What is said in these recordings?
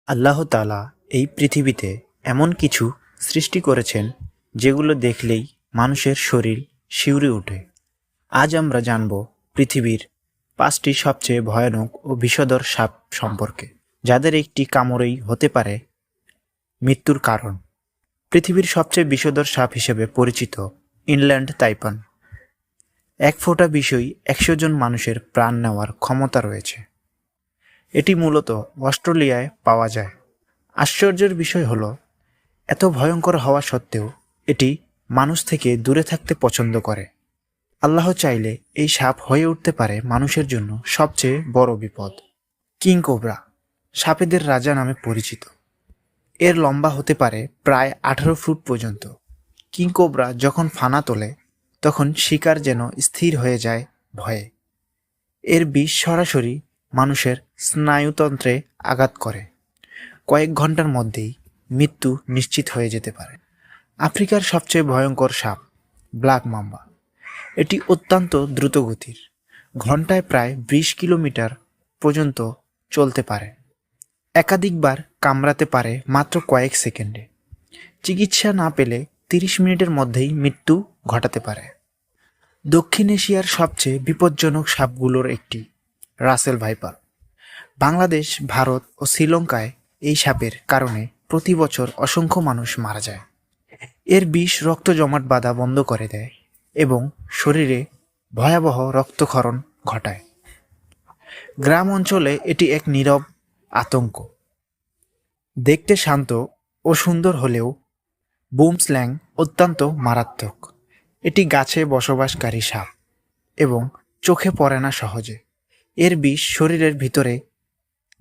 আল্লাহ তাআলা এই পৃথিবীতে এমন কিছু সৃষ্টি করেছেন যেগুলো দেখলেই মানুষের শরীর শিউরে ওঠে। আজ আমরা জানব পৃথিবীর 5টি সবচেয়ে ভয়ানক ও বিষধর সাপ সম্পর্কে, যাদের একটি কামড়েই হতে পারে মৃত্যুর কারণ। পৃথিবীর সবচেয়ে বিষধর সাপ হিসেবে পরিচিত ইনল্যান্ড তাইপান। এক ফোঁটা বিষই 100 জন মানুষের প্রাণ নেওয়ার ক্ষমতা রয়েছে। এটি মূলত অস্ট্রেলিয়ায় পাওয়া যায়। আশ্চর্যের বিষয় হলো, এত ভয়ঙ্কর হওয়া সত্ত্বেও এটি মানুষ থেকে দূরে থাকতে পছন্দ করে। আল্লাহ চাইলে এই সাপ হয়ে উঠতে পারে মানুষের জন্য সবচেয়ে বড় বিপদ। কিং কোবরা সাপেদের রাজা নামে পরিচিত। এর লম্বা হতে পারে প্রায় 18 ফুট পর্যন্ত। কিং কোবরা যখন ফানা তোলে তখন শিকার যেন স্থির হয়ে যায় ভয়ে। এর বিষ সরাসরি মানুষের স্নায়ুতন্ত্রে আঘাত করে। কয়েক ঘন্টার মধ্যেই মৃত্যু নিশ্চিত হয়ে যেতে পারে। আফ্রিকার সবচেয়ে ভয়ঙ্কর সাপ ব্ল্যাক মাম্বা। এটি অত্যন্ত দ্রুতগতির, ঘন্টায় প্রায় 20 কিলোমিটার পর্যন্ত চলতে পারে। একাধিকবার কামড়াতে পারে মাত্র কয়েক সেকেন্ডে। চিকিৎসা না পেলে 30 মিনিটের মধ্যেই মৃত্যু ঘটাতে পারে। দক্ষিণ এশিয়ার সবচেয়ে বিপজ্জনক সাপগুলোর একটি রাসেল ভাইপার। বাংলাদেশ, ভারত ও শ্রীলঙ্কায় এই সাপের কারণে প্রতি বছর অসংখ্য মানুষ মারা যায়। এর বিষ রক্ত জমাট বাঁধা বন্ধ করে দেয় এবং শরীরে ভয়াবহ রক্তক্ষরণ ঘটায়। গ্রাম অঞ্চলে এটি এক নীরব আতঙ্ক। দেখতে শান্ত ও সুন্দর হলেও বুমস্ল্যাং অত্যন্ত মারাত্মক। এটি গাছে বসবাসকারী সাপ এবং চোখে পড়ে না সহজে। এর বিষ শরীরের ভিতরে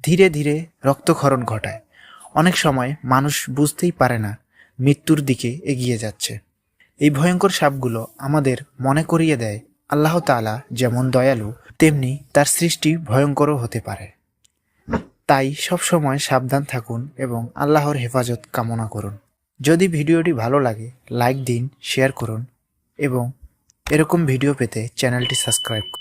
ধীরে ধীরে রক্তক্ষরণ ঘটায়। অনেক সময় মানুষ বুঝতেই পারে না মৃত্যুর দিকে এগিয়ে যাচ্ছে। এই ভয়ঙ্কর সাপগুলো আমাদের মনে করিয়ে দেয় আল্লাহ তাআলা যেমন দয়ালু, তেমনি তার সৃষ্টি ভয়ঙ্করও হতে পারে। তাই সবসময় সাবধান থাকুন এবং আল্লাহর হেফাজত কামনা করুন। যদি ভিডিওটি ভালো লাগে লাইক দিন, শেয়ার করুন এবং এরকম ভিডিও পেতে চ্যানেলটি সাবস্ক্রাইব করুন।